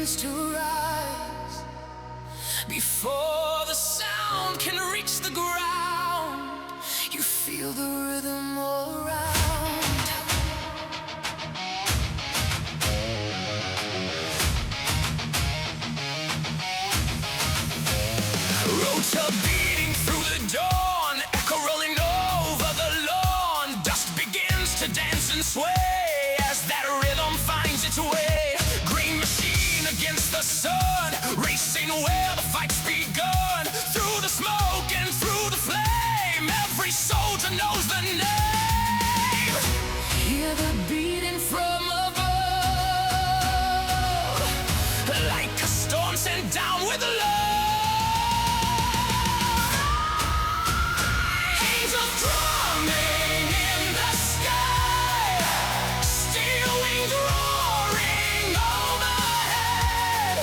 begins to rise. Before the sound can reach the ground, you feel the rhythm all around. Rotor beating through the dawn, echo rolling over the lawn. Dust begins to dance and sway as that rhythm finds its way. Green machine against the sun, racing where the fight's begun. Through the smoke and through the flame, every soldier knows the name. Hear the beating from above, like a storm sent down with love. Drumming in the sky, steel wings roaring overhead.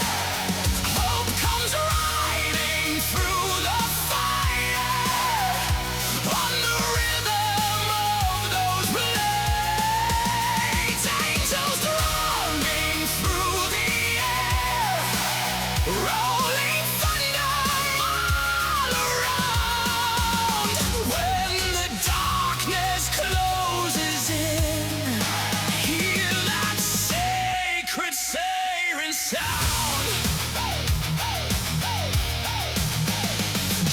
Hope comes riding through the fire, on the rhythm of those blades. Angels drumming through the air, rolling thunder all around. When the darkness closes in, hear that sacred siren sound.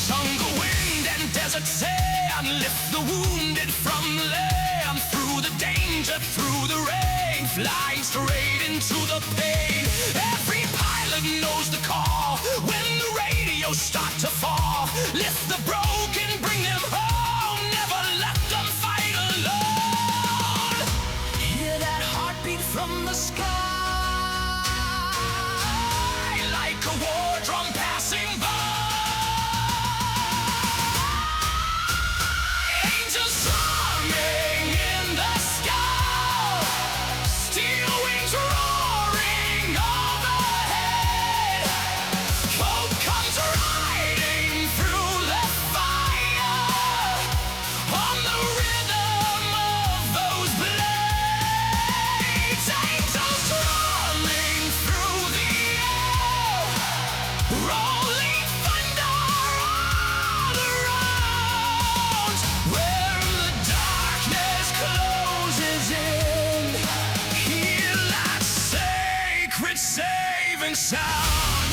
Jungle wind and desert sand lift the wounded from land. Through the danger, through the rain, flying straight into the pain. Every pilot knows the call when the radios start to fall. Lift the broken, bring them home, never let them fight alone. Hear that heartbeat from the sky, like a war drum passing by. Angels drumming in the sky, steel wings roaring overhead. Hope comes riding through the fire, on the rhythm of those blades. Angels drumming through the air, rolling thunder all around. Where the darkness closes in, hear that sacred saving sound.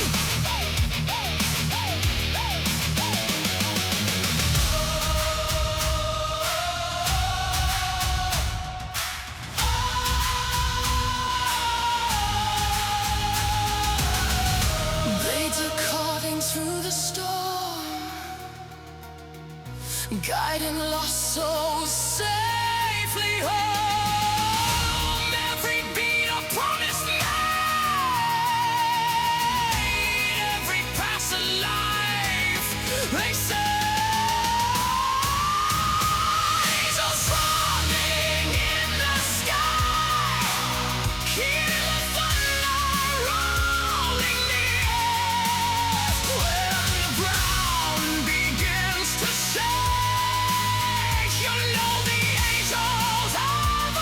Blades are carving through the storm, guiding lost souls safely home. Every beat a promise made, every pass a life they say. Angels drumming in the sky, hear the thunder rolling near. When the ground begins to shake, you know the angels have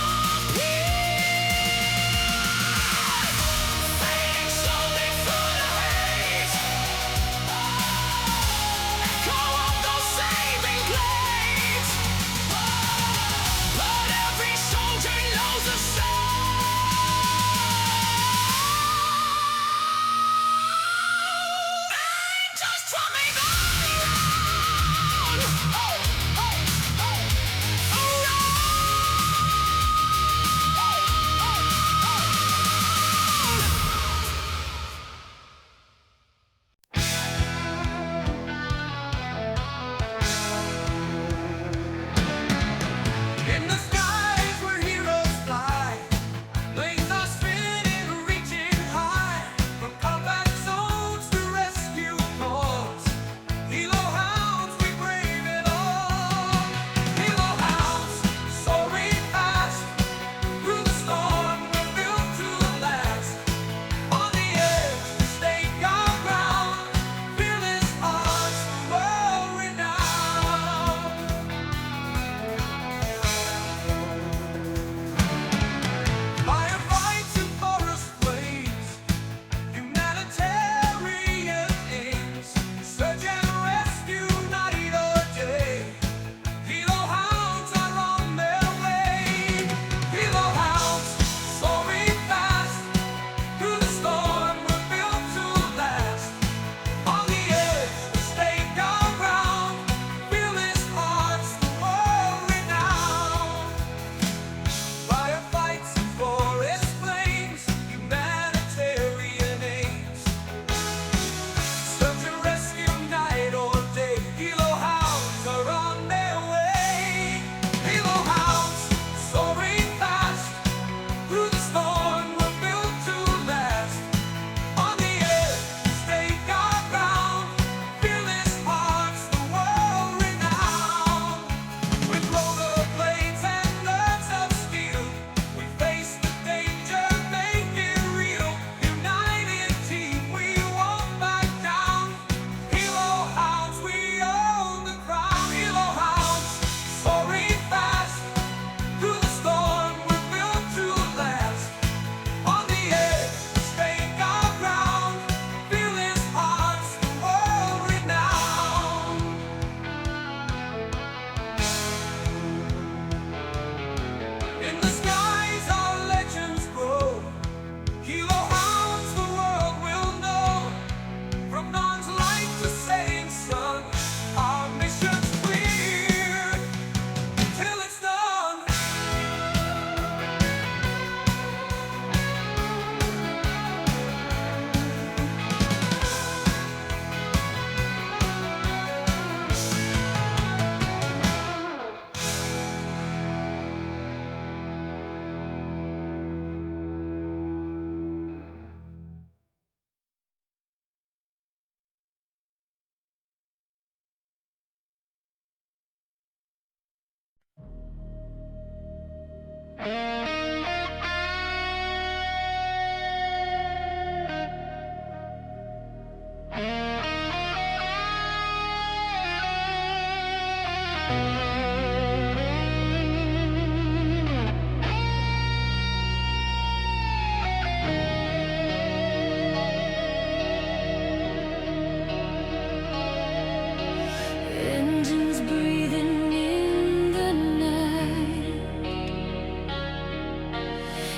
Engines breathing in the night,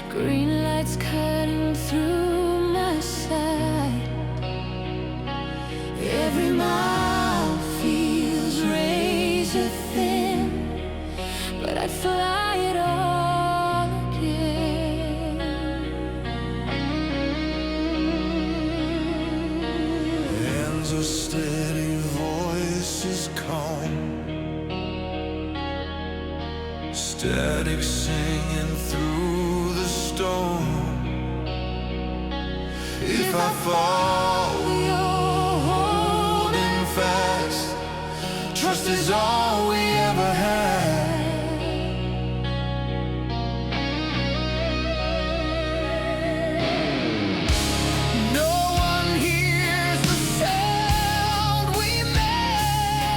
green lights cutting through my side. Every mile feels razor thin, but I'd fly it all again. Hands are steady, voices calm, static singing through the storm. If I fall, you're holding fast. Trust is all we ever had. No one hears the sound we make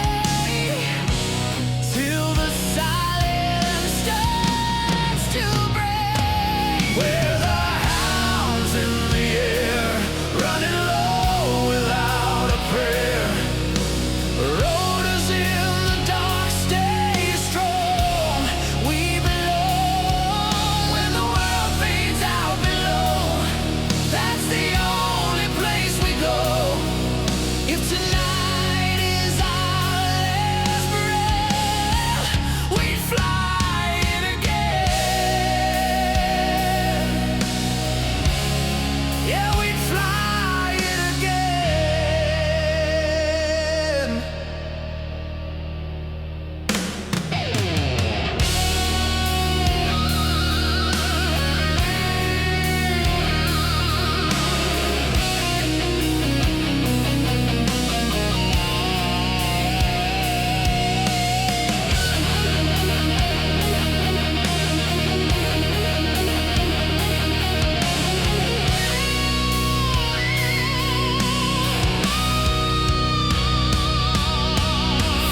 till the silence starts to break. We're the hounds in the air, running low without a prayer. Rotors in the dark, stay strong. We belong when the world fades out below. That's the only place we go. If tonight is our last breath, we'd fly it again. Yeah, we'd fly it again.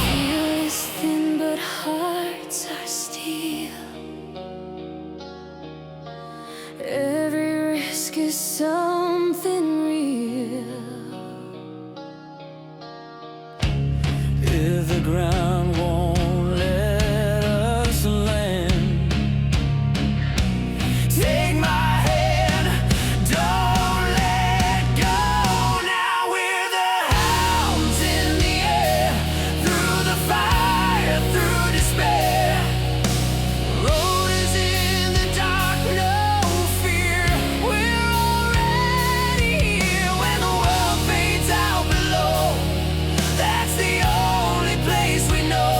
Feel is thin, but hearts are steel. Every risk is something real. If the ground won't let us land, take my hand, don't let go. Now we're the hounds in the air, through the fire, through despair. Road is in the dark, no fear. We're already here when the world fades out below. That's the only place we know.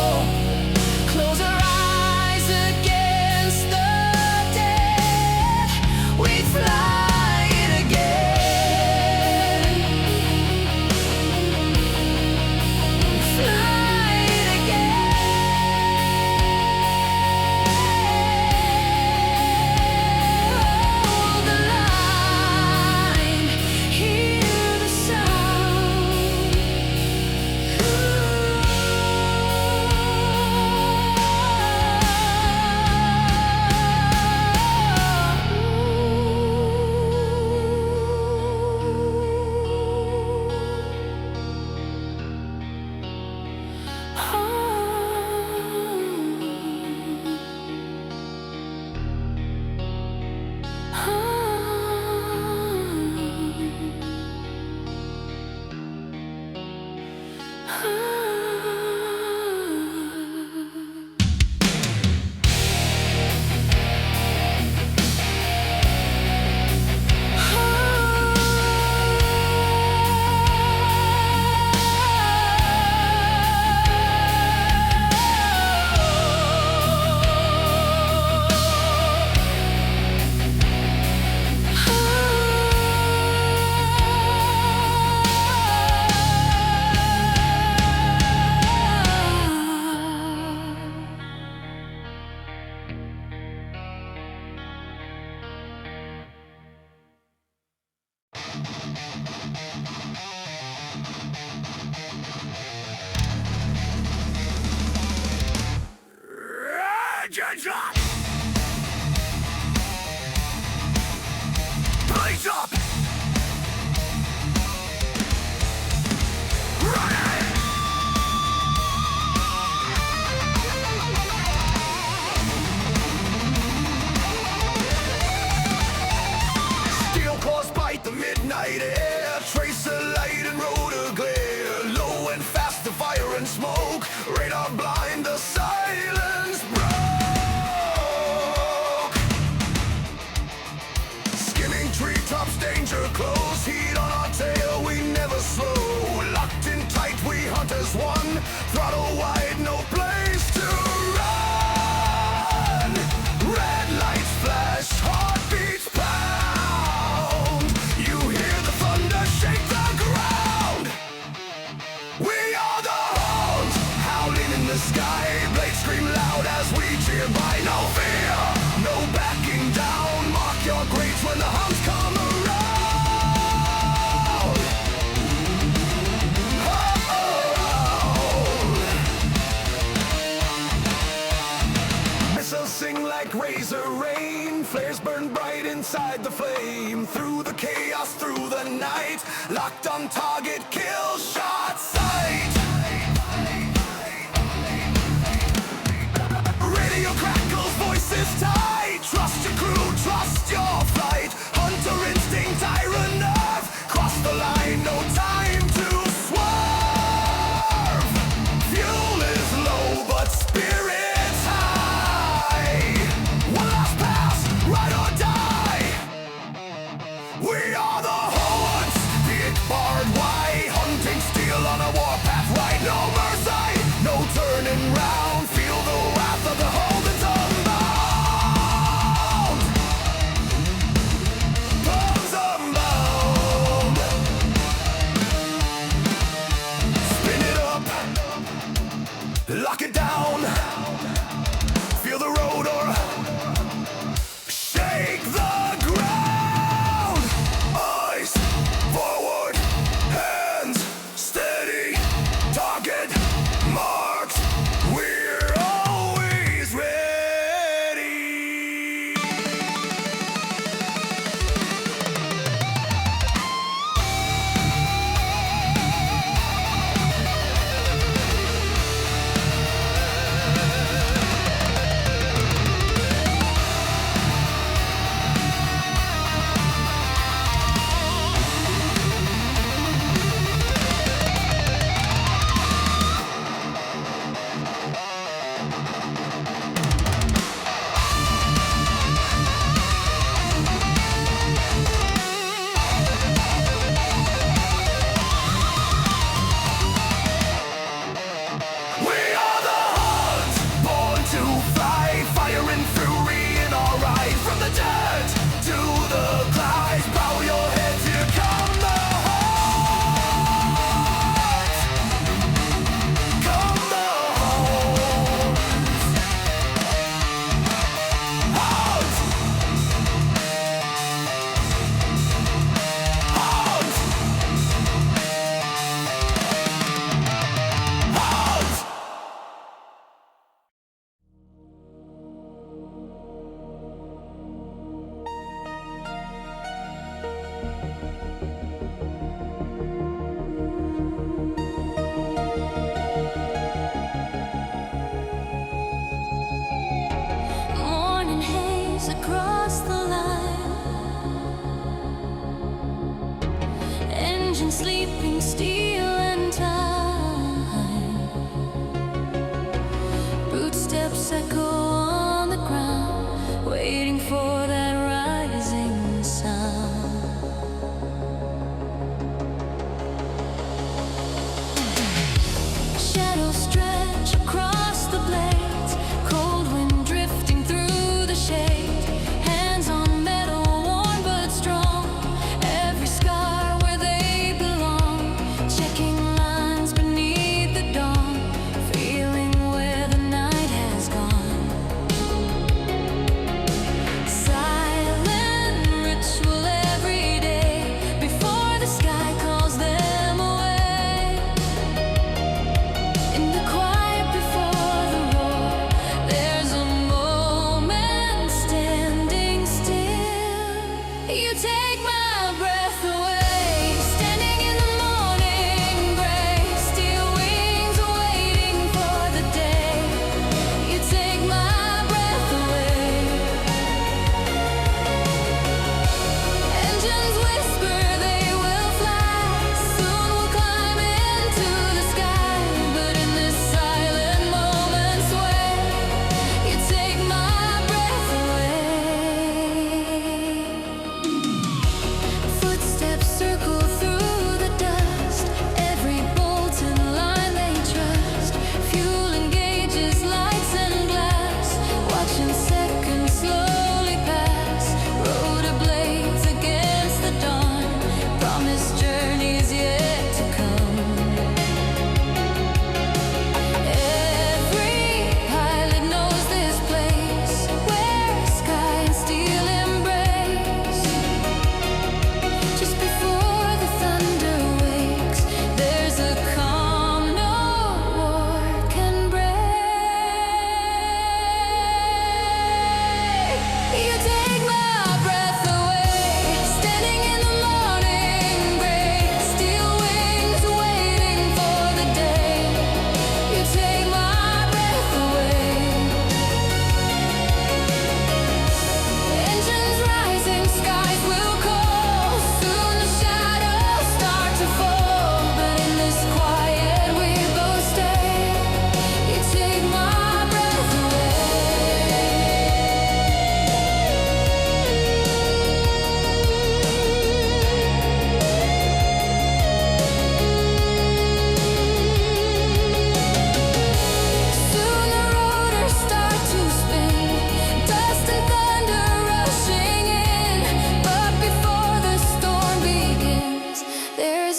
Close our eyes against the dead. We fly it again. Fly it again. Hold the line, hear the sound. Hands up! Blaze up! Run it! Steel claws bite the midnight air, trace of light and road of glare. Low and fast the fire and smoke, radar blind the silence broke. Skimming treetops, danger close, heat on our tail, we never slow. Locked in tight, we hunt as one, throttle wide, no place to run. Red lights flash, heartbeats pound. You hear the thunder shake the ground. We are the hounds, howling in the sky. Blades scream loud as we cheer by. No fear, no backing down. Mark your graves when the hounds come around. Missiles sing like razor rain. Flares burn bright inside the flame. Through the chaos, through the night. Locked on target, kill shot sight. Radio crackles, voices tight. Trust your crew, trust your flight. Hunter instinct, iron nerve. Cross the line, no time to swerve. Fuel is low, but spirit's high. One last pass, ride or die. We are the horns, be it barred wide. Hunting steel on a warpath ride. No mercy, no turning round. Feel the wrath of the holdens unbound. Bones unbound. Spin it up, lock it down. Feel the road or shake the ground. Eyes forward, hands steady. Target marked. We're always ready. We are the Huns, born to fly, fire and fury in our eyes. From the dirt to the clouds, bow your heads, here come the Huns. Come the Huns. Huns. Huns. Huns. Morning haze across the line. Engine sleeping, steel and time. Boot steps echo on the ground, waiting for that rising sun. Shadows stretch across the blades, cold wind drifting through the shade. Hands on metal, worn but strong. Every scar where they belong. Checking lines beneath the dawn, feeling where the night has gone.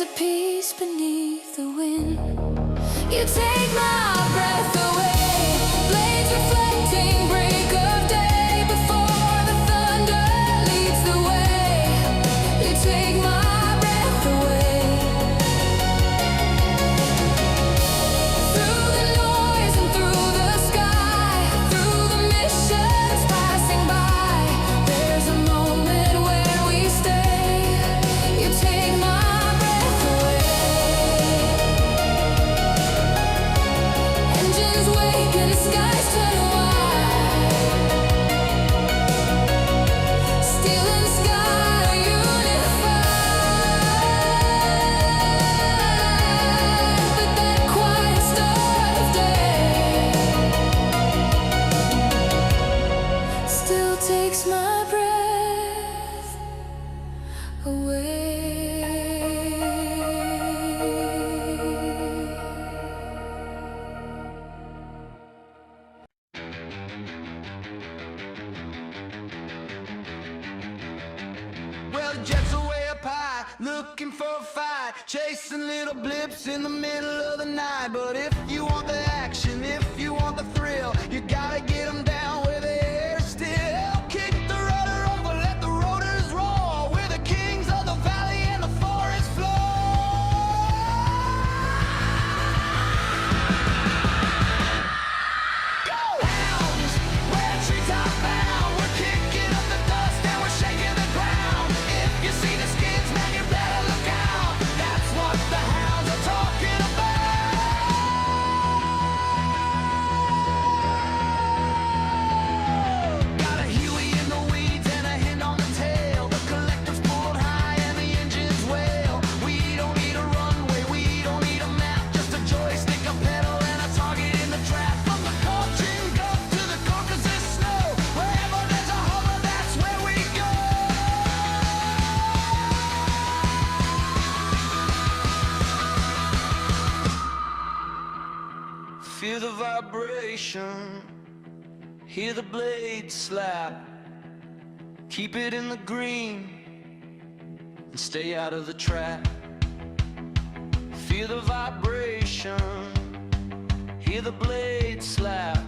a peace beneath the wind. You take my breath away. Blades reflecting break of day before the thunder leads the way. You take my breath away. Through the noise and through the sky, through the missions passing by, there's a moment where we stay. You take my breath away. Engines wake and the skies turn wide. Steel and sky are unified. But that quiet start of day still takes my breath away. Well, the jets are way up high, looking for a fight, chasing little blips in the middle of the night. But if you want the action, if you want the thrill, you gotta get them down where the air's still. Kick the rudder over, let the rotors roar. We're the kings of the valley and the forest floor. Go! Hounds, we're treetop bound. We're kicking up the dust and we're shaking the ground. If you see the skids, man, you better look out. That's what the hounds are talking about. Got a Huey in the weeds and a hand on the tail. The collective's pulled high and the engines wail. We don't need a runway, we don't need a map, just a joystick, a pedal, and a target in the trap. From the Cauchin Gulf to the Caucasus snow, wherever there's a hover, that's where we go. Feel the vibration, hear the blade slap. Keep it in the green and stay out of the trap. Feel the vibration, hear the blade slap.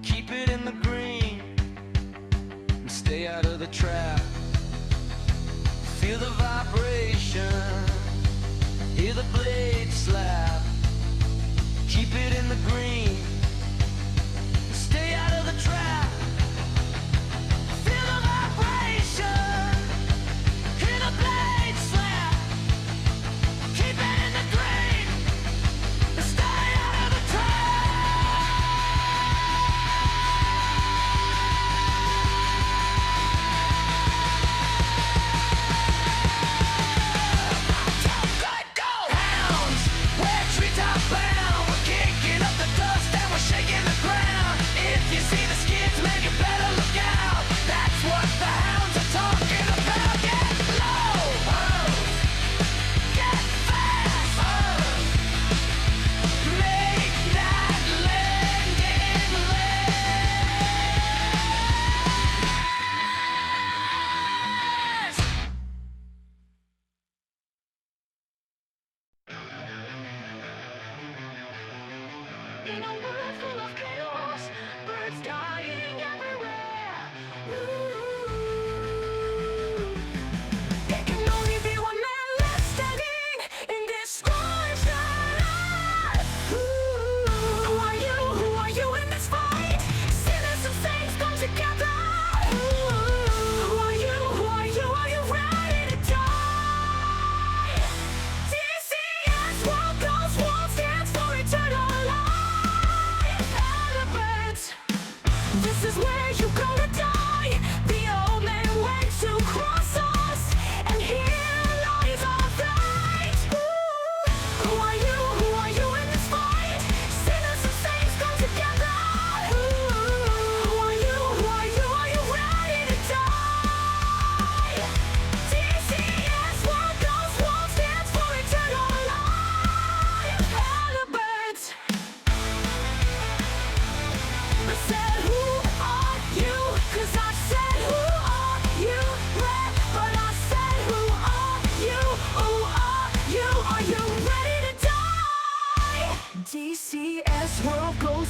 Keep it in the green and stay out of the trap. Feel the vibration, hear the blade slap. Keep it in the green and stay out of the trap. Feel the vibration, hear the blade slap. Keep it in the green and stay out of the trap. Good, go! Hounds, we're treetop bound. We're kicking up the dust and we're shaking the ground. If you see the skids, man, you better look out. That's what the hounds are talking about. Get low, get fast, make that landing last. In a world full of chaos, birds dying everywhere. There can only be one man left standing in this scorched Who are you? Who are you in this fight? Sinners and saints come together. Who are you? Who are you? Are you ready to die? DCS World goes, world stands for eternal life.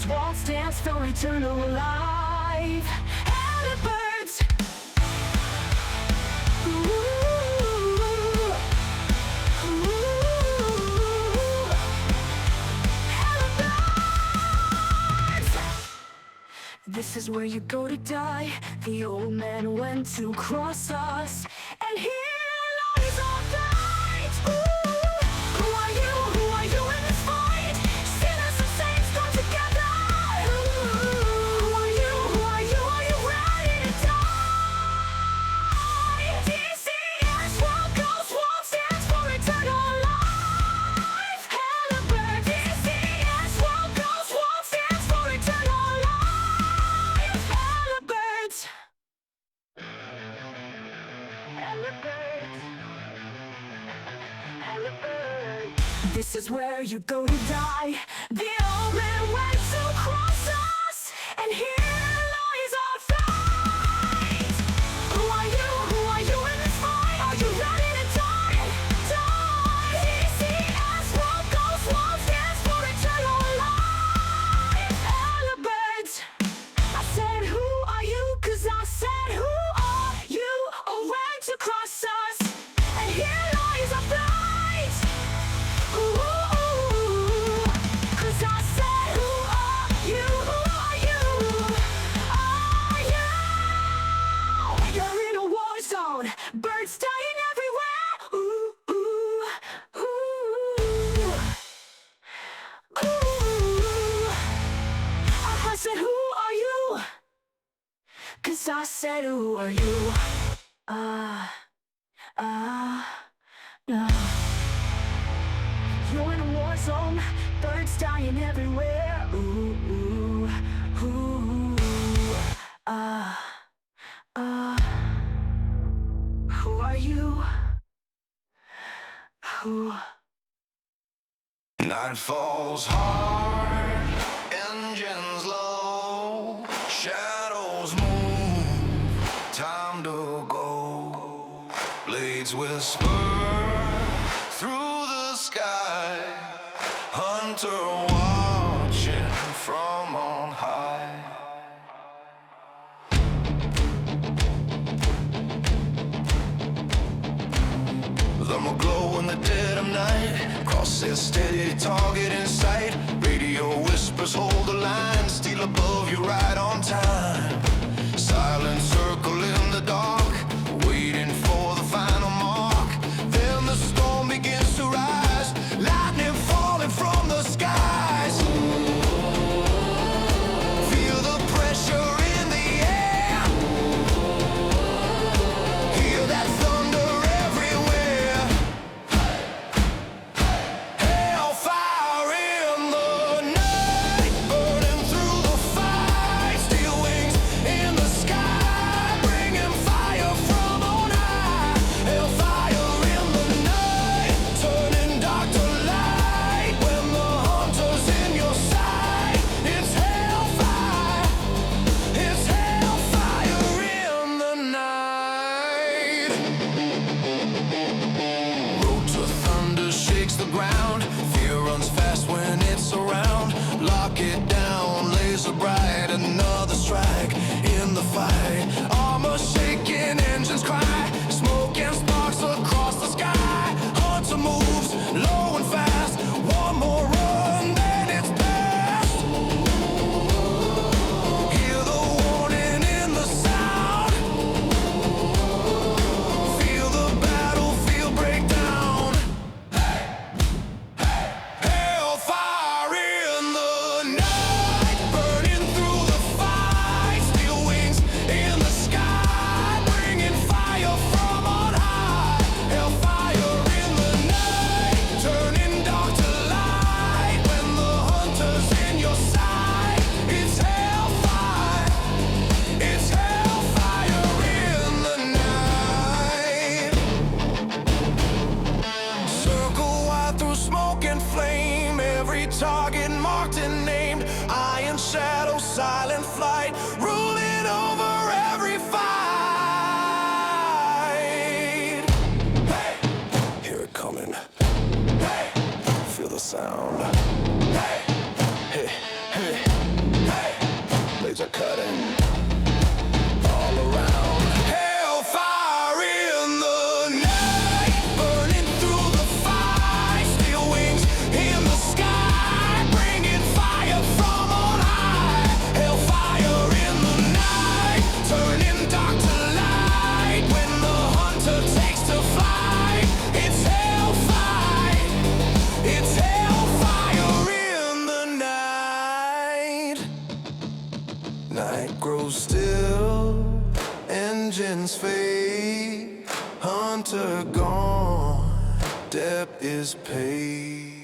walls dance for eternal life. Helibirds. Ooh, ooh, Helibirds. This is where you go to die. The old man went to cross us, and here lies our fight. Ooh, who are you? Who are you in this fight? Sinners and saints come together. Ooh, who are you? Who are you? Are you ready to die? DCS World goes one stands for eternal life. Helibirds. DCS World goes one stands for eternal life. Helibirds. This is where you go to die. The old man went to cross us, and here lies our fight. Who are you? Who are you in this fight? Are you ready to die? Die! DCS World goes one stands for eternal life. Helibirds. I said, who are you? 'Cause I said, who are you? Oh, went to cross us, and here lies our fight. Ooh, 'cause I said, who are you? Who are you? Are you? You're in a war zone, birds dying everywhere. Ooh, ooh, ooh, ooh. I said, who are you? 'Cause I said, who are you? No. You're in a war zone, birds dying everywhere. Ooh, ooh, ooh, who are you? Who? Night falls hard, engines low, shadows move, time to go. Blades whisper through the sky, hunter watching from on high. Them will glow in the dead of night, crosshairs steady, target in sight. Radio whispers hold the line, steal above you right on time. Silent circle in the dark, waiting for the final mark. Then the storm begins to rise, lightning falling from the skies. Feel the pressure in the air, hear that thunder everywhere. Hellfire in the night, burning through the fight. Steel wings in the sky, bringing fire from on high. Hellfire in the night, turning dark to light. When the hunter's in your sight, it's hellfire. It's hellfire in the night. Road to thunder shakes the ground. Fear runs fast when it's around. Lock it down, laser bright. Another strike in the fight. Armor shaking, engines cry. Smoke and sparks across the sky. Hunter moves low and fast. One more run, then it's past. Hear the warning in the sound. Feel the battlefield break down. Hellfire in the night, burning through the fight. Steel wings in the sky, bringing fire from on high. Hellfire in the night, turning dark to light. When the hunter's in your sight, it's hellfire. It's hellfire in the night. Circle wide through smoke and flame, every target marked and named. Iron shadow, silent flight, ruling over every fight. Hey! Hear it coming. Hey! Feel the sound. Hey! Hey! Hey! debt is paid.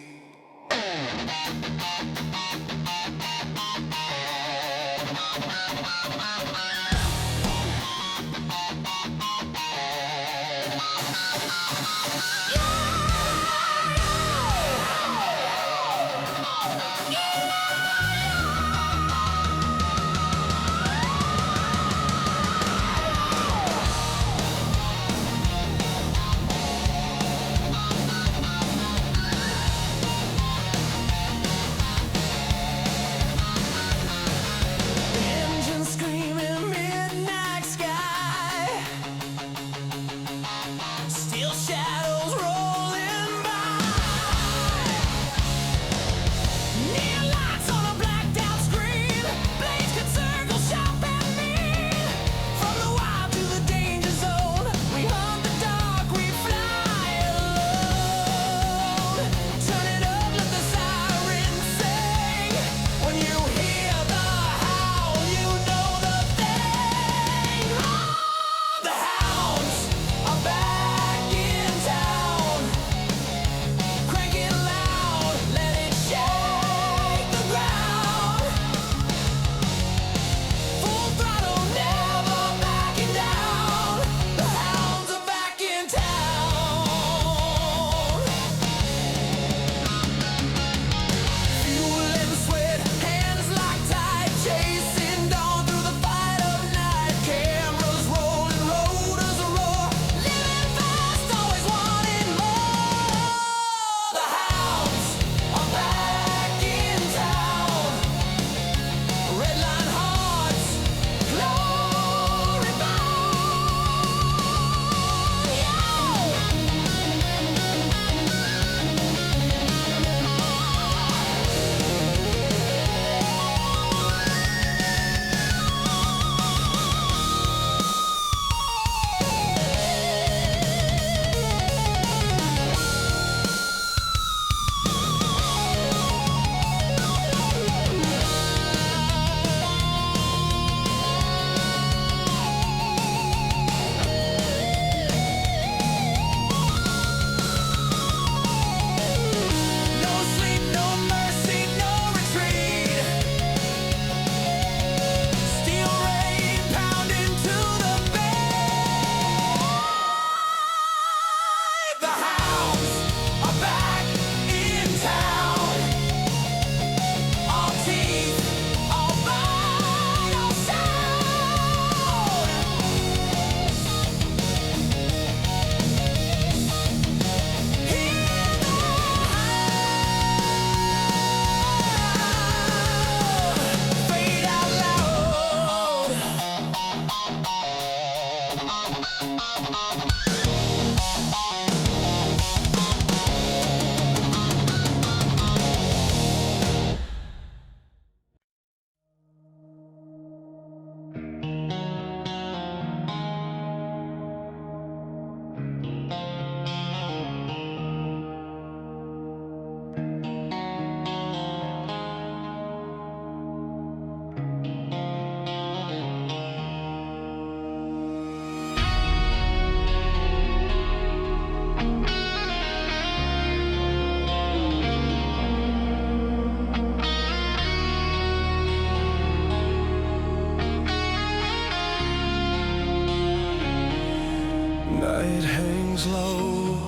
Night hangs low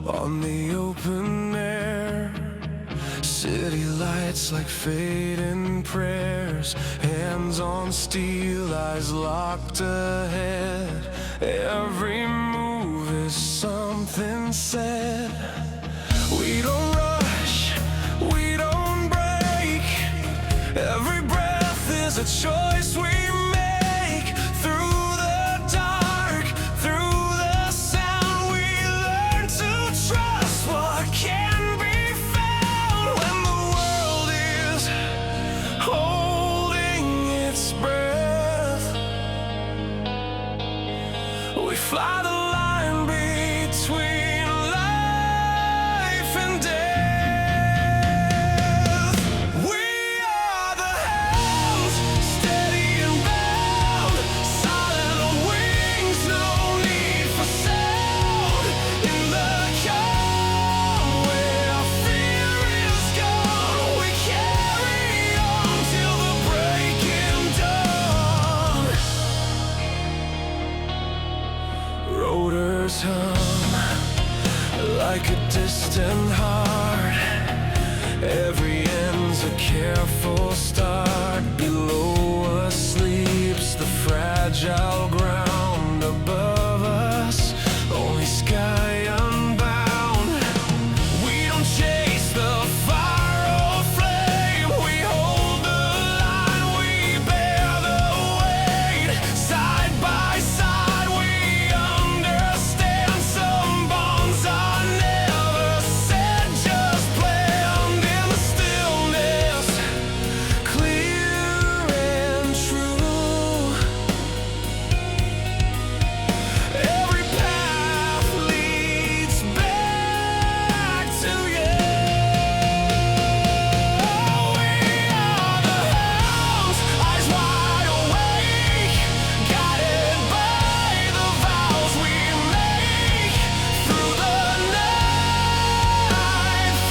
on the open air. City lights like fading prayers. Hands on steel, eyes locked ahead. Every move is something said. We don't rush, we don't break. Every breath is a choice we make. Through the dark, through the sound, we learn to trust what can be found. When the world is holding its breath, we fly the line between life and death. We are the hounds, steady and like a distant heart. Every end's a careful start. Below us sleeps the fragile ground. Above us, only sky unbound. We don't chase the fire or flame. We hold the line, we bear the weight. Side by side, we understand some bonds are never said, just planned in the stillness, clear and true. Every path leads back to you. We are the hounds, eyes wide awake, guided by the vows we make. Through the night,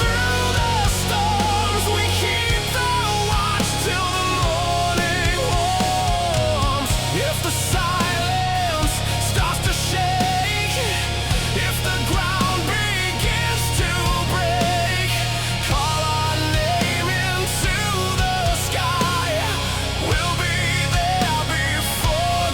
through the storms, we keep the watch till the morning warms. If the silence starts to shake, if the ground begins to break, call our name into the sky. We'll be there before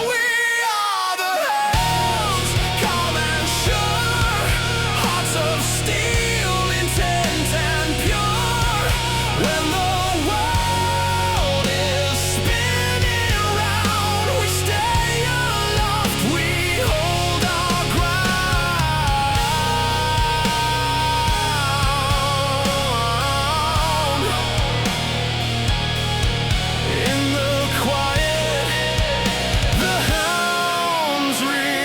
we are the hounds, calm and sure, hearts of steel, intent and pure. When the world is spinning round, we stay aloft, we hold our ground. In the quiet, the hounds remain.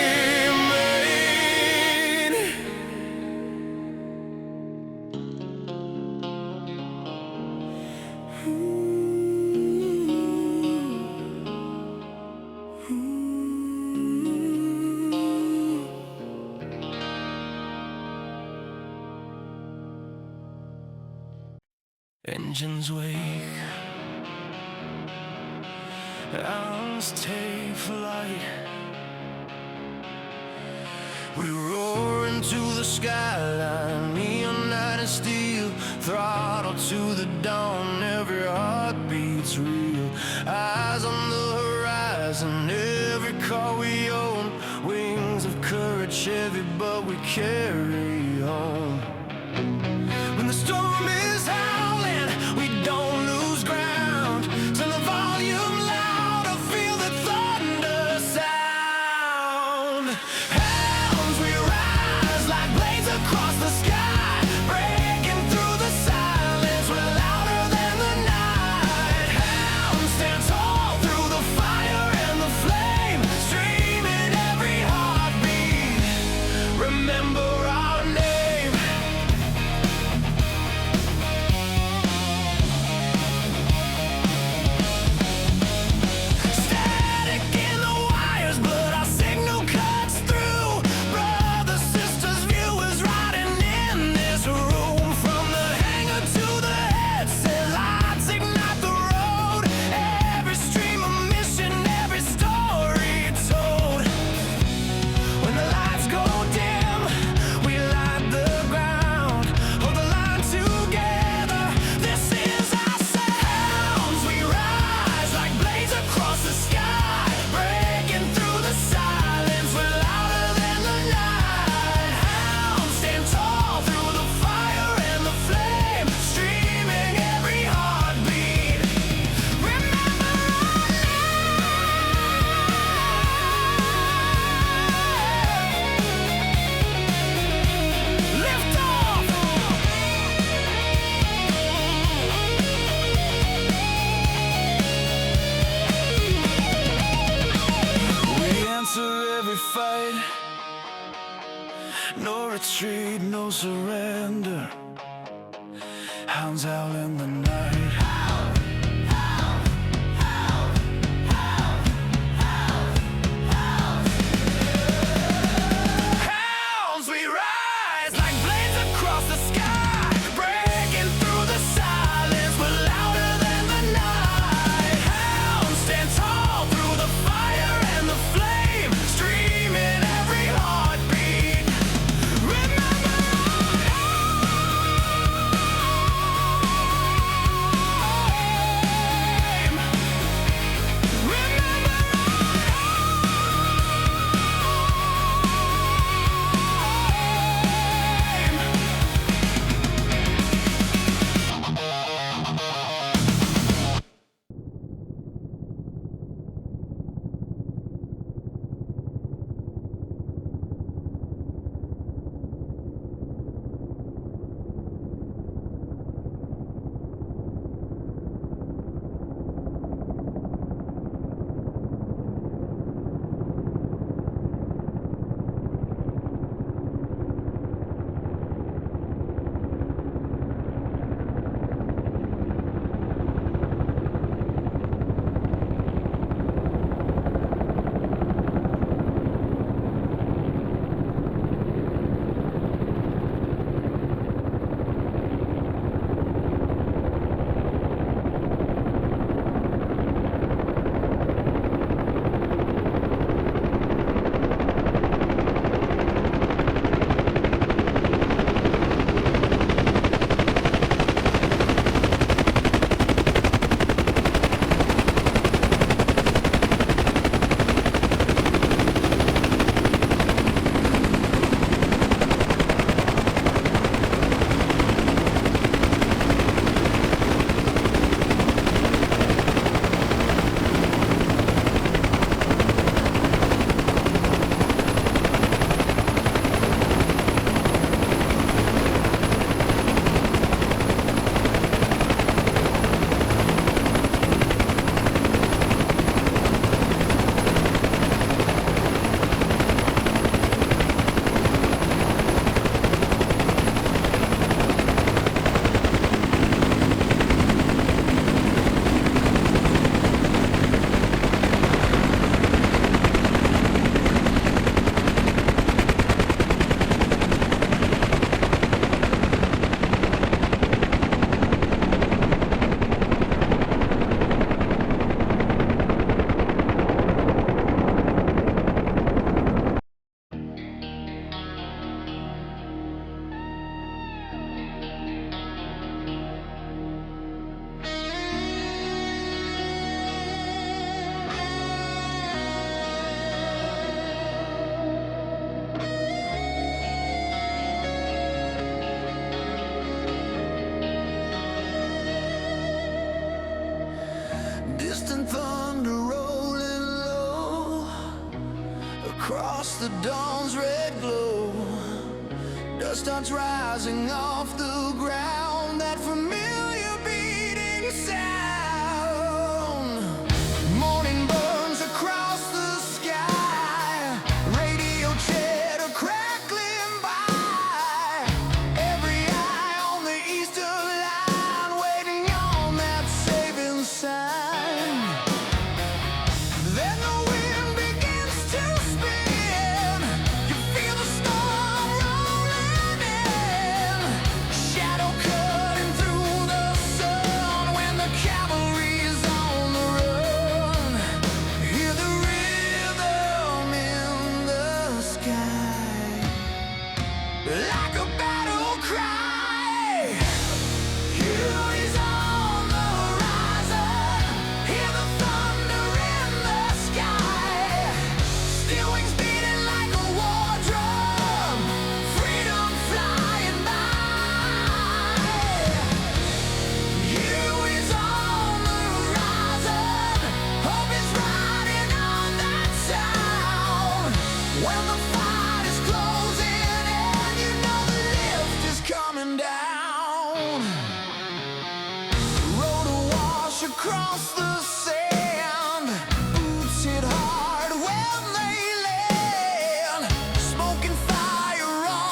Engines wake, hounds take flight. We roar into the skyline, neon night and steel, throttle to the dawn. Every heartbeat's real, eyes on the horizon. Every car we own, wings of courage heavy, but we carry on. When the storm is howling, we don't lose ground. Turn the volume louder, feel the thunder sound. Hounds, we rise like blades across the sky, breaking through the silence. We're louder than the night. Hounds stand tall through the fire and the flame, streaming every heartbeat. Remember our name. No retreat, no surrender. Hounds howl in the night. Howl, howl, howl, howl, howl, howl. Hounds, we rise like blades across the sky, breaking through the silence. We're louder than the night. Hounds stand tall through the fire and the flame, streaming every heartbeat. Remember distant thunder rolling low across the dawn's red glow. Dust starts rising off the ground, that familiar beating sound. Morning burns across the sky, radio chatter crackling by. Every eye on the eastern line, waiting on that saving sign. Then the wind begins to spin. You feel the storm rolling in. Shadow cutting through the sun when the cavalry's on the run. Hear the rhythm in the sky, like a battle cry. Huey's on the horizon. Hear the thunder in the sky. Steel wings beating like a war drum. Freedom flying by. Huey's on the horizon. Hope is riding on that sound. When the fight is closing in, you know the lift is coming down. Road awash across the sand. Boots hit hard when they land. Smoking fire on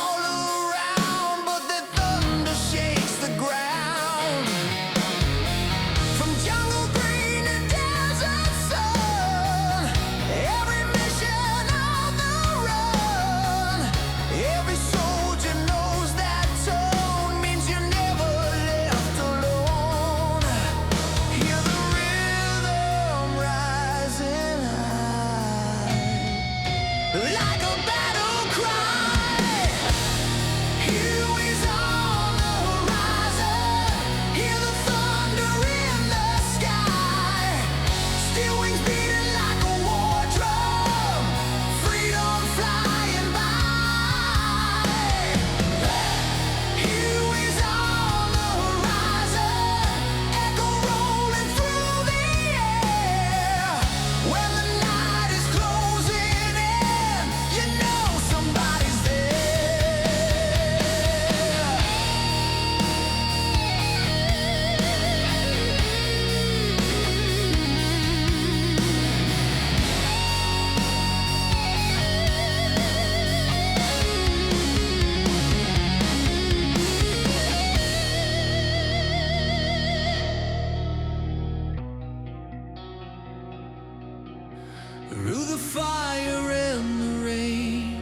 Through the fire and the rain,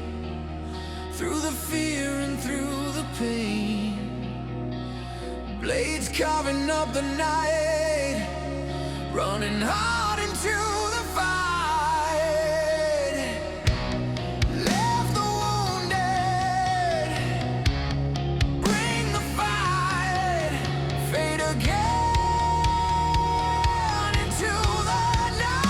through the fear and through the pain, blades carving up the night, running hard into the fight. Left the wounded, bring the fight, fade again into the night.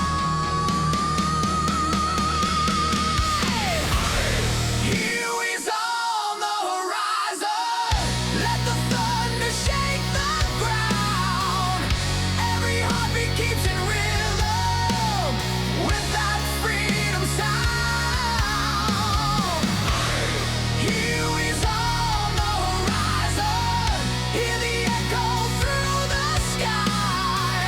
Huey's on the horizon, let the thunder shake the ground. Every heartbeat keeps in rhythm with that freedom sound. Huey's on the horizon, hear the echo through the sky.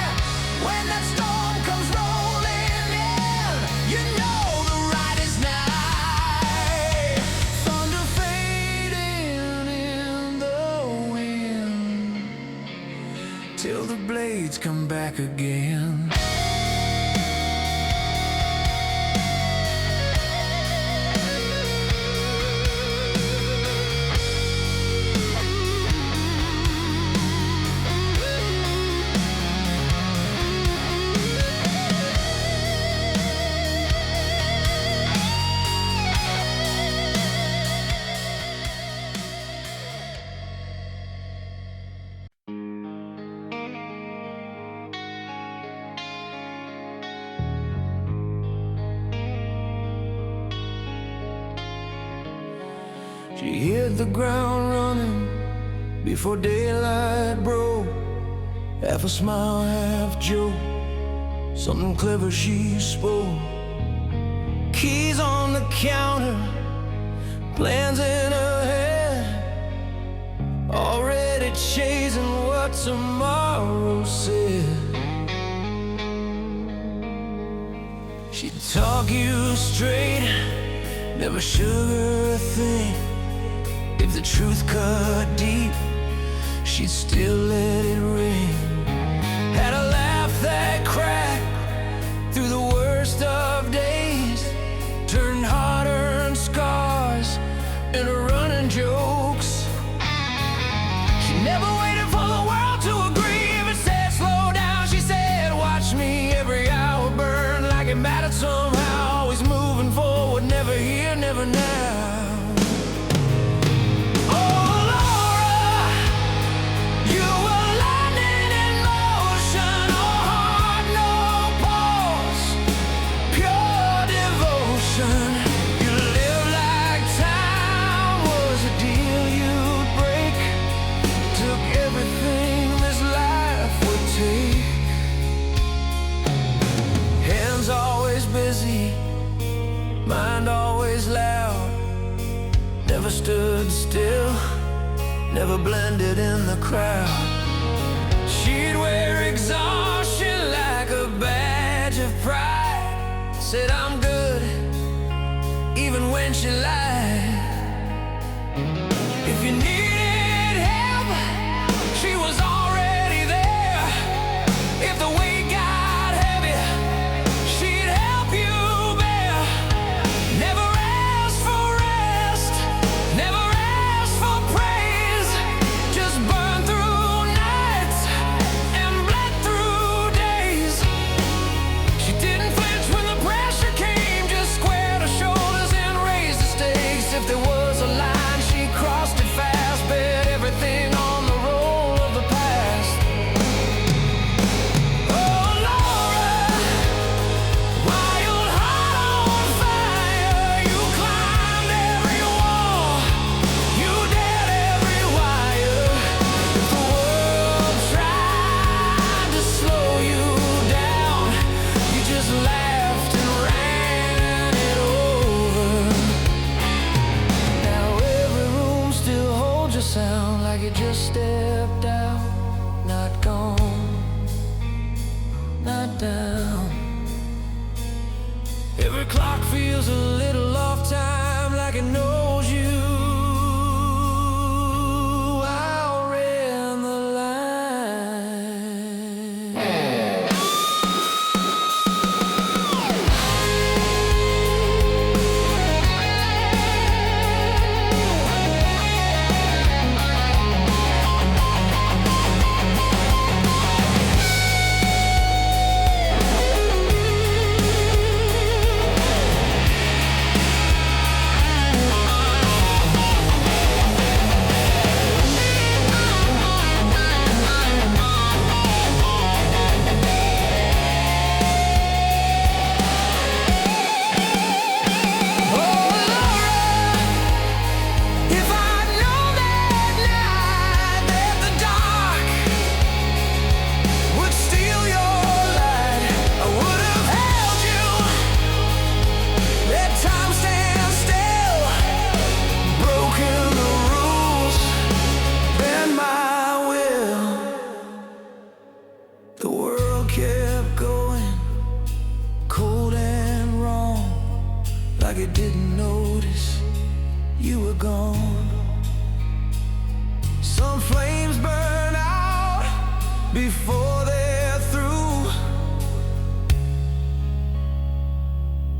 When that storm comes rolling in, you know the ride is nigh. Thunder fading in the wind till the blades come back again. She hit the ground running before daylight broke. Half a smile, half joke, something clever she spoke. Keys on the counter, plans in her head, already chasing what tomorrow said. She'd talk you straight, never sugar a thing. If the truth cut deep, she'd still let it ring. Had a laugh that cracked through the worst of days, turned hard-earned scars into running jokes. She never waited for the world to agree. If it said slow down, she said watch me. Every hour burned like it mattered somehow. Always moving forward, never here, never now. Mind always loud, never stood still, never blended in the crowd. She'd wear exhaustion like a badge of pride. Said I'm good, even when she lied. If you needed help, she was already there. If the weight got heavy, she'd help you. Never asked for rest, never asked for praise. Just burned through nights and bled through days. She didn't flinch when the pressure came, just squared her shoulders and raised the stakes. If there was a line, she crossed it fast, bet everything on the roll of the past. Oh, Laura, wild heart on fire. You climbed every wall, you dared every wire. If the world tried to slow you down, you just laughed and ran it over. Now every room still holds your sound, like you just stepped out, not gone, not down. Every clock feels a little off time, like it knows you. Outran the line. like it didn't notice you were gone. Some flames burn out before they're through.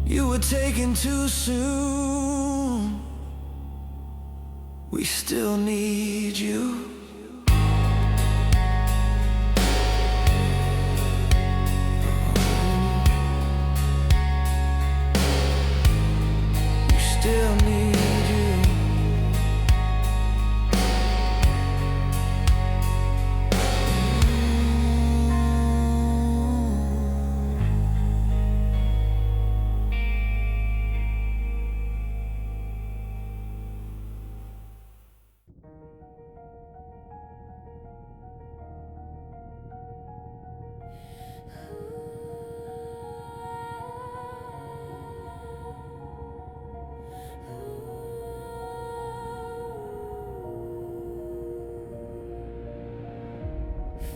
You were taken too soon. We still need you. Still need you.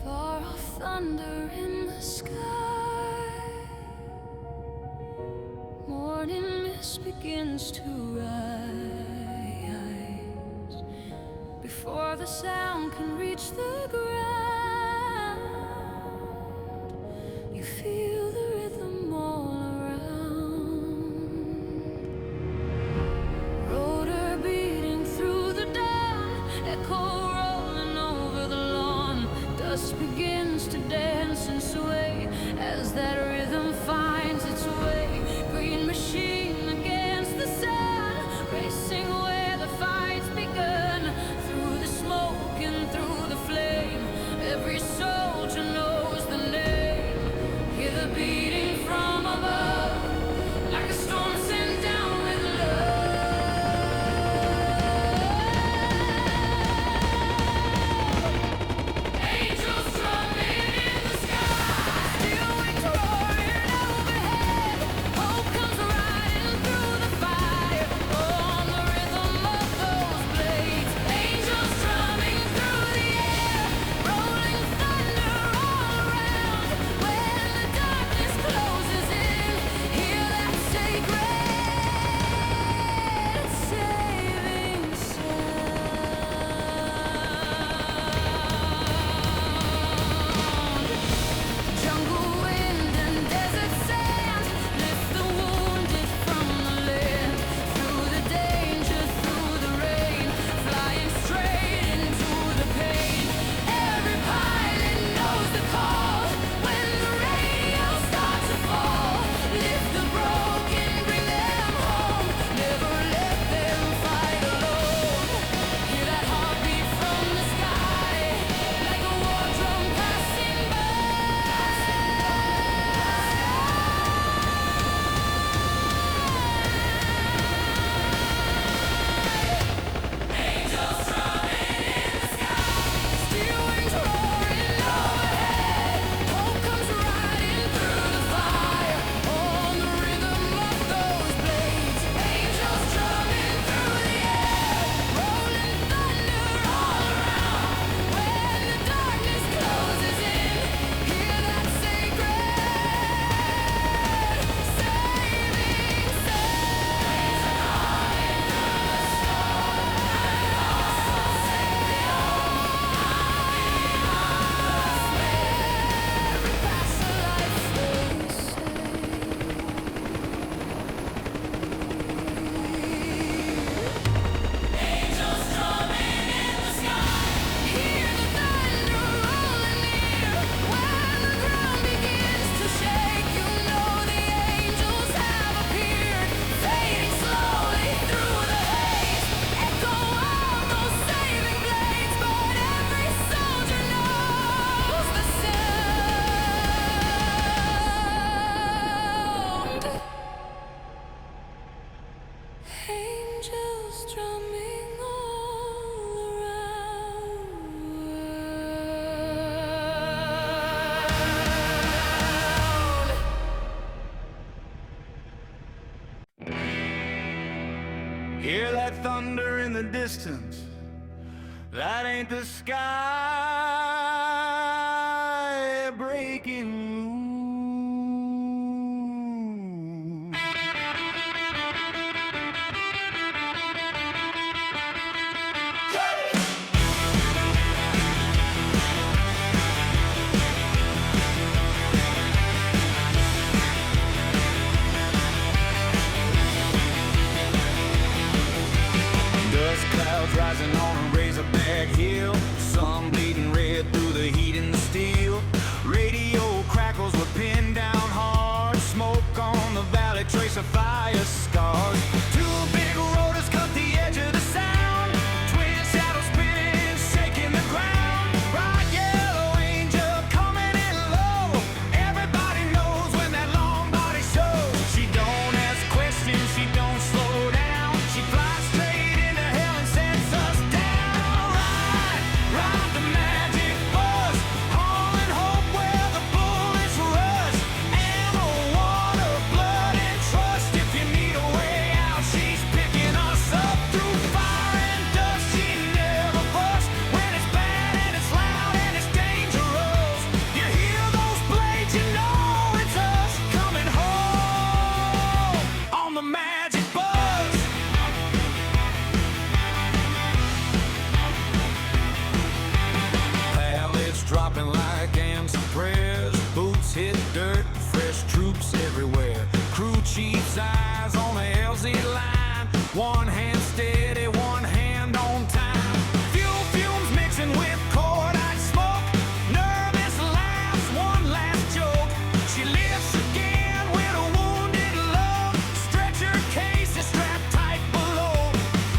Far off thunder in the sky, morning mist begins to rise before the sound can reach the ground. You feel the rhythm all around, rotor beating through the dawn, echo rolling over the lawn. Dust begins to dance and sway as that rhythm finds its way. Green machine against the sun, racing where the fight's begun. Through the smoke and through the flame, every soldier knows the name. Hear the beating from above, like a storm sent down with angels drumming in the sky. Steel wings roaring overhead. Hope comes riding through the fire. On the rhythm of those blades. Angels drumming through the air. Rolling thunder all around. When the darkness closes in, hear that sacred saving sound. Jungle wind and desert sand lift the wounded from the land. Through the danger, through the rain, flying straight into the pain. Every pilot knows the call when the radio starts to fall. Lift the broken, bring them home. Never let them fight alone. Hear that heartbeat from the sky, like a war drum passing by. Angels drumming in the sky. Steel wings roaring overhead. Hope comes riding through the fire. On the rhythm of those blades. Angels drumming through the air. Rolling thunder all around. When the darkness closes in, hear that sacred saving angels drumming in the sky. Hear the thunder rolling near. When the ground begins to shake, you know the angels have appeared. Fading slowly through the haze. Echo of those saving blades, but every soldier knows the sound. Angels drumming all around. Hear that thunder in the distance. That ain't the sky breaking loose. to fire scars. Two big rotors cut the edge of the sound. Twin shadows spinning, shaking the ground. Bright yellow angel coming in low. Everybody knows when that long body shows. She don't ask questions, she don't slow down. She flies straight into hell and sends us down. Ride the magic bus, hauling hope where the bullets rush. Ammo, water, blood, and trust. If you need a way out, she's picking us up. Through fire and dust, she never busts. When it's bad and it's loud and it's dangerous, you hear those blades, you know it's us coming home on the magic bus. Pallets dropping like answered prayers. Boots hit dirt, fresh troops everywhere. Crew chief's eyes on the LZ line. One hand steady, one hand on time. Fuel fumes mixing with cordite smoke. Nervous laughs, one last joke. She lifts again with a wounded love. Stretcher case is strapped tight below.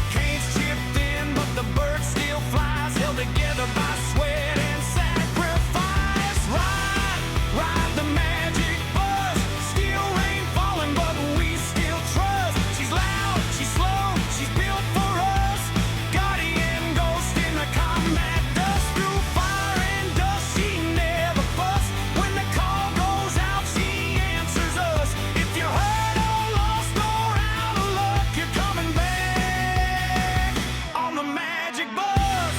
Cane's chipped in, but the bird still flies. Held together by sweat and sacrifice. Ride the magic bus. Steel rain falling, but we still trust. She's loud, she's slow, she's built for us. Guardian ghost in the combat dust. Through fire and dust, she never busts. When the call goes out, she answers us. If you're hurt or lost or out of luck, you're coming back on the magic bus.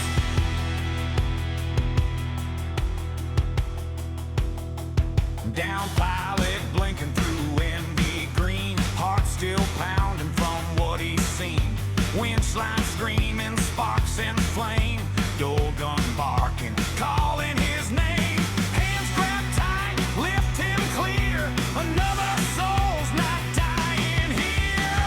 Down pilot, blinking through envy green. Heart still pounding from what he's seen. Winch line screaming, sparks and flame. Door gun barking, calling his name. Hands grabbed tight, lift him clear. Another soul's not dying here.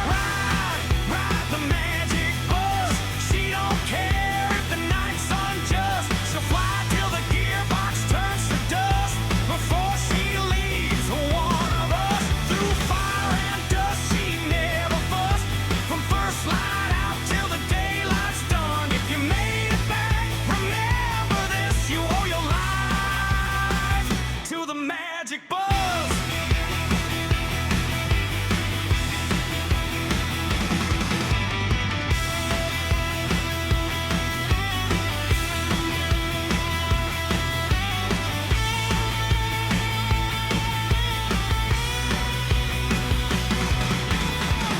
Ride the magic bus. She don't care if the night's unjust. She'll fly till the gearbox turns to dust. Before she leaves one of us. Through fire and dust, she never fussed. From first light out till the daylight's done. If you made it back, remember this. You owe your life to the magic bus.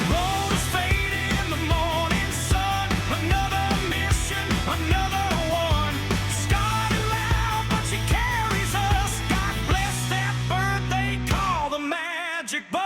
Rose fade in the morning sun. Another mission, another one. Started loud, but she carries us. God bless that bird they call the magic bus.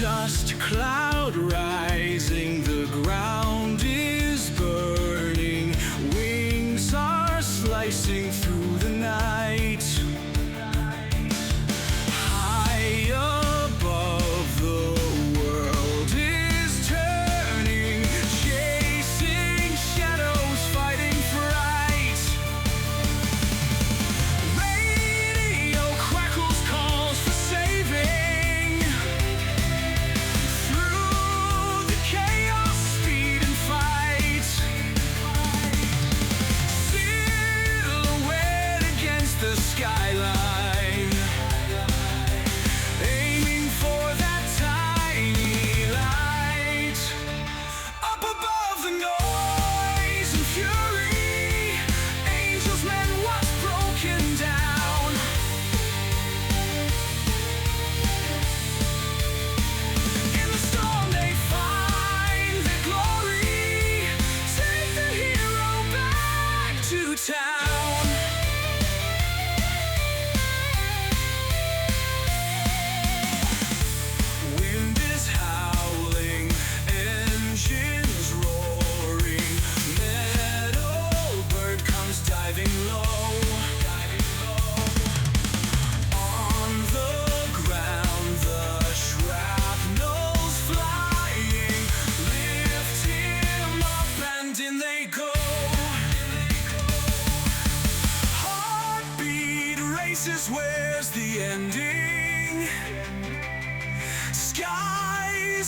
Dust cloud rising, the ground is burning. Wings are slicing through the night. High above, the world is turning, chasing shadows, fighting fright. Radio crackles, calls for saving. Through the chaos, speed and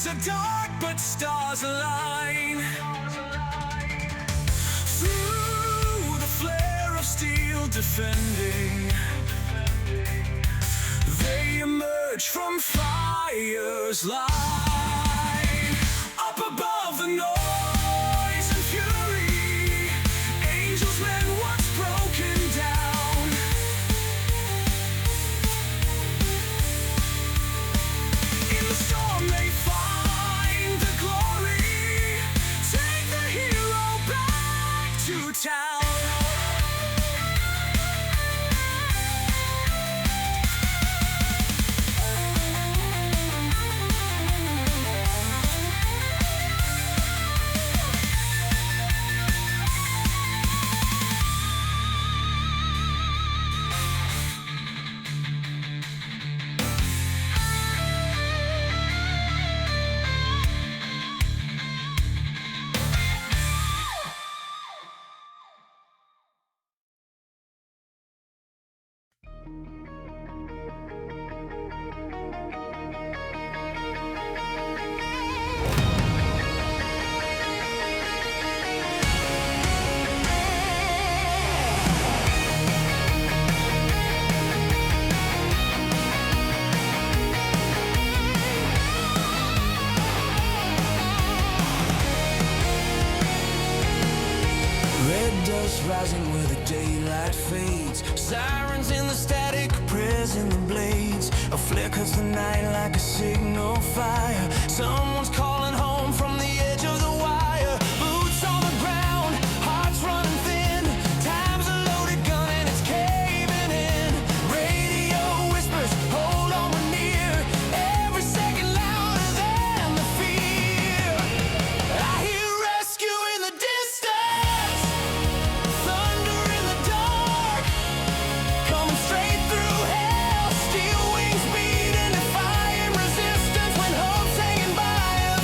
Nights are dark, but stars align. Through the flare of steel defending, they emerge from fire's line. Up above the noise and fury, angels mend what's broken down. In the storm they find the glory, take the hero back to town. Rising where the daylight fades, sirens in the static, prayers in the blades. A flickers the night like a signal fire. Someone's calling home from the edge of the wire. Boots on the ground, hearts running thin. Time's a loaded gun and it's caving in. Radio whispers, hold on, we're near. Every second louder than the fear. I hear rescue in the distance, thunder in the dark, coming straight through hell. Steel wings beating, defying resistance when hope's hanging by a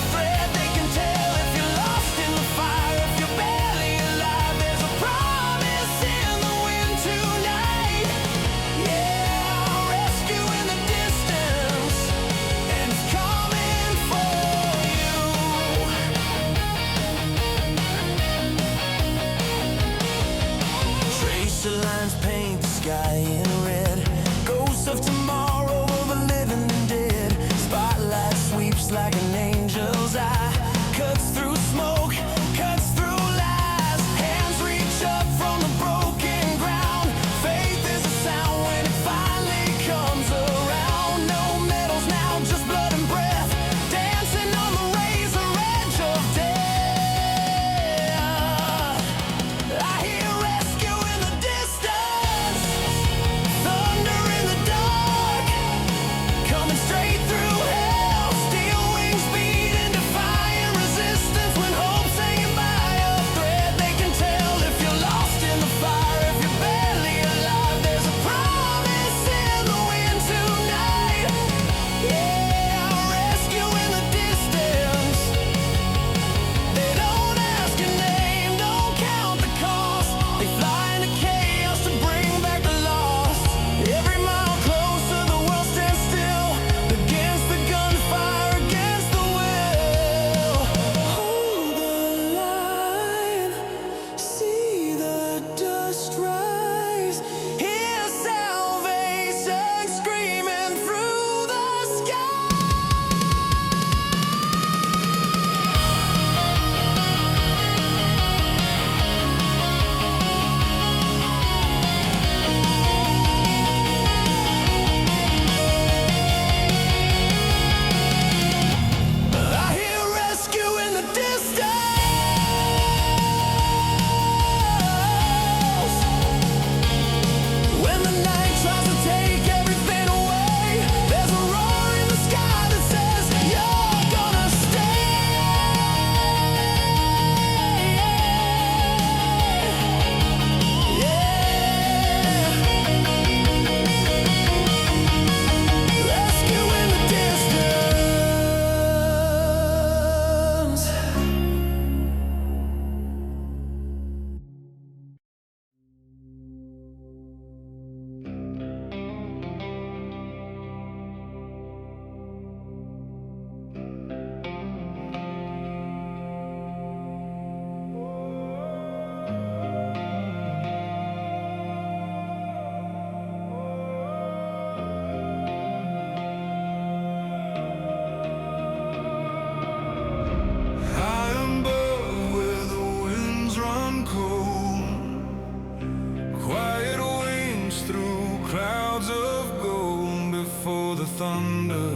thunder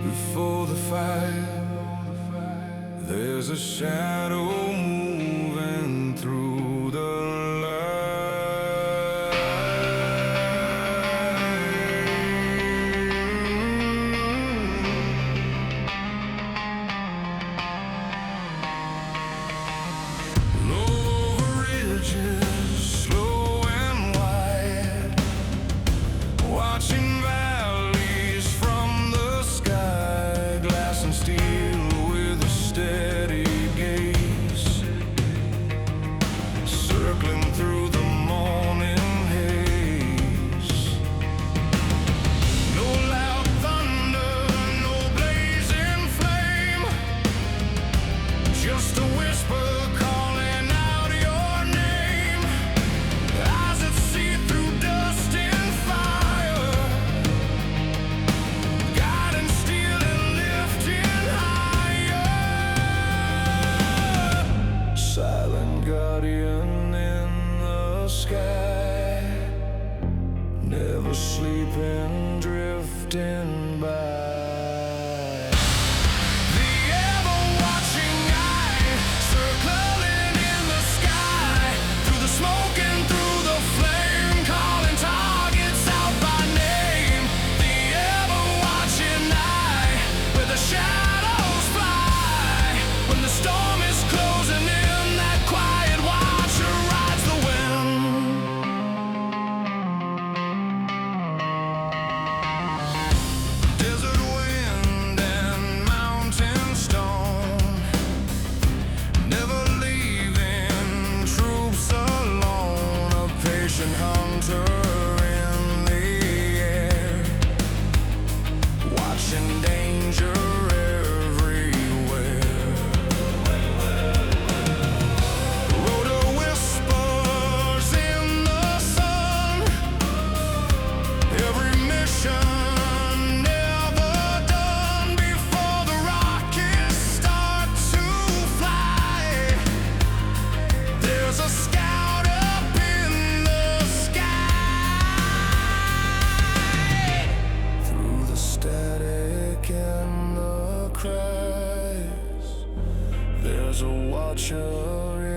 before the fire. There's a shadow moving through the sleeping, drifting by. The ever-watching eye, circling in the sky, through the smoke and through the flame, calling targets out by name. The ever-watching eye, where the shadows fly, when the storm is closing in, that quiet watcher rides the wind. Desert wind and mountain stone, never leaving troops alone. A patient hunter in the air, watching danger everywhere. Rhoda whispers in the sun, every mission never done before the rockets start to fly. There's a scout up in the sky. Through the static and the cries, there's a watcher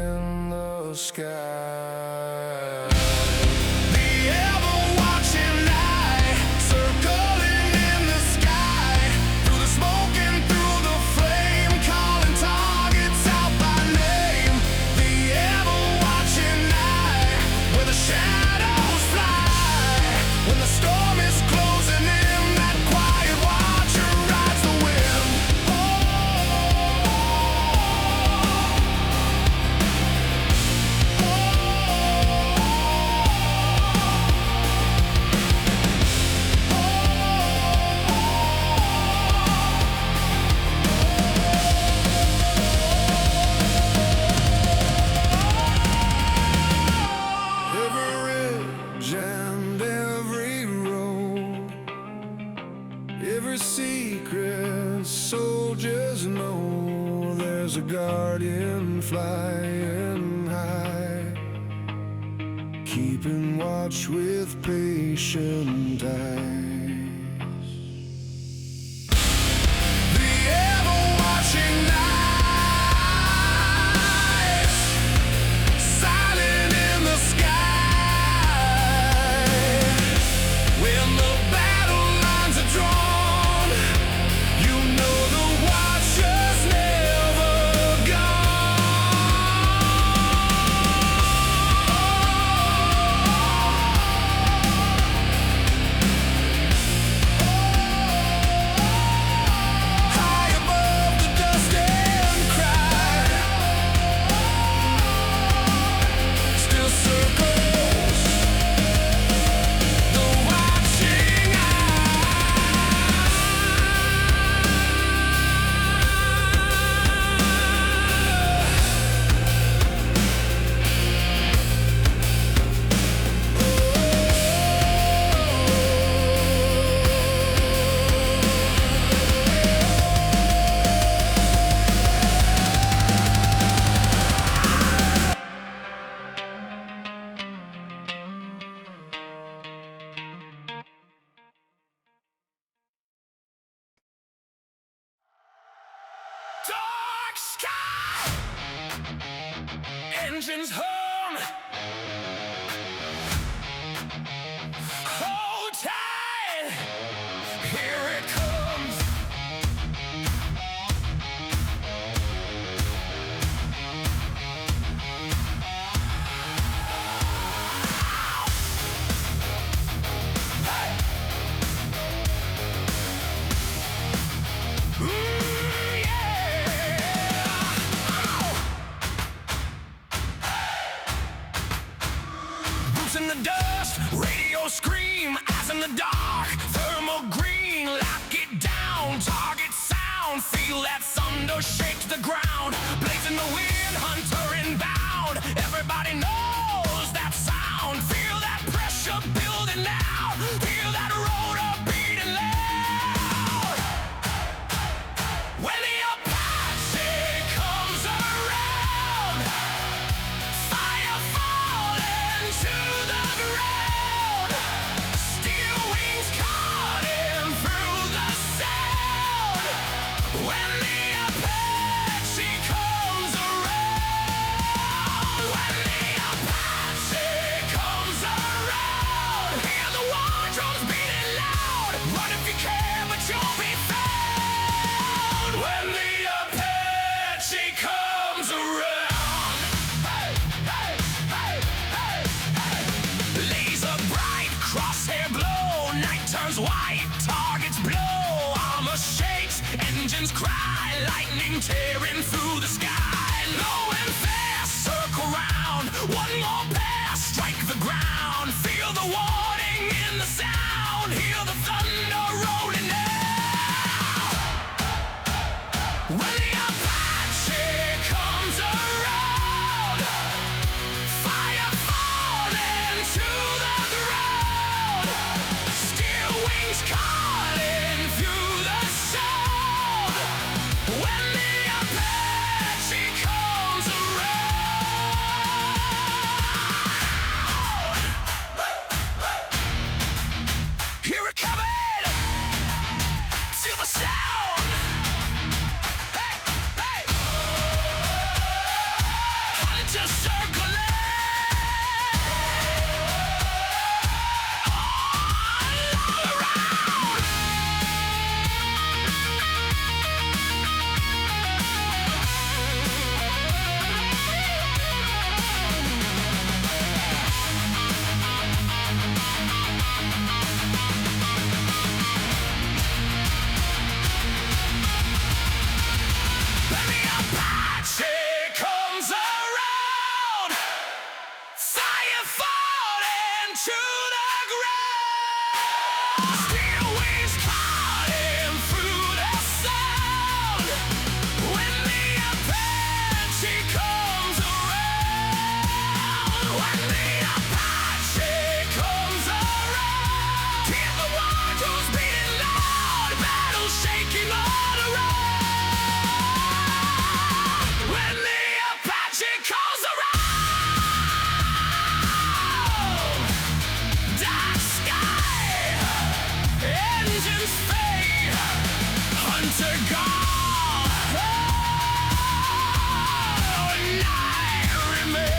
in the sky. The ever-watching eye, circling in the sky, through the smoke and through the flame, calling targets out by name. The ever-watching eye, where the shadows fly, when the storm is closing in, that quiet watcher rides the wind. Every ridge and every road, every secret soldiers know, there's a guardian flying high, keeping watch with patient eyes. The ever-watching eyes, silent in the sky. When the battle lines are drawn, you know the watcher's never gone. engine's hum. Hold tight, here it comes. In the dust, radio scream, eyes in the dark, thermal green, lock it down, target sound, feel that thunder shake the ground, blazing the wind, hunter inbound, everybody knows that sound, feel that pressure building now, feel that rotor beating loud, when the Apache comes around, fire falling to the ground, steel wings cutting through the sound. When the Apache comes around, when the Apache comes around, hear the war drums beating loud. Run if you can, but you'll be found. When the Apache comes around. Hey, hey, hey, hey, hey. Laser bright, crosshair blow, night turns white, targets blow, armor shakes, engines cry, lightning tearing through the sky. Low and fast, circle round, one more pass, strike the ground, feel the warning in the sound, hear the thunder rolling now. When the Apache comes around, fire falling to the ground, steel wings cutting through the sound. When the Apache comes around, hear it coming to the sound. Hey, hey, hunter circling all around. When the Apache comes around, fire falling to the ground, steel wings cutting through the sound. When the Apache comes around, when the Apache comes around, hear the war drums beating loud, battle shaking all around. When the Apache comes around, dark sky, engines fade, hunter gone, night remains.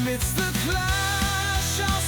Amidst the clash, our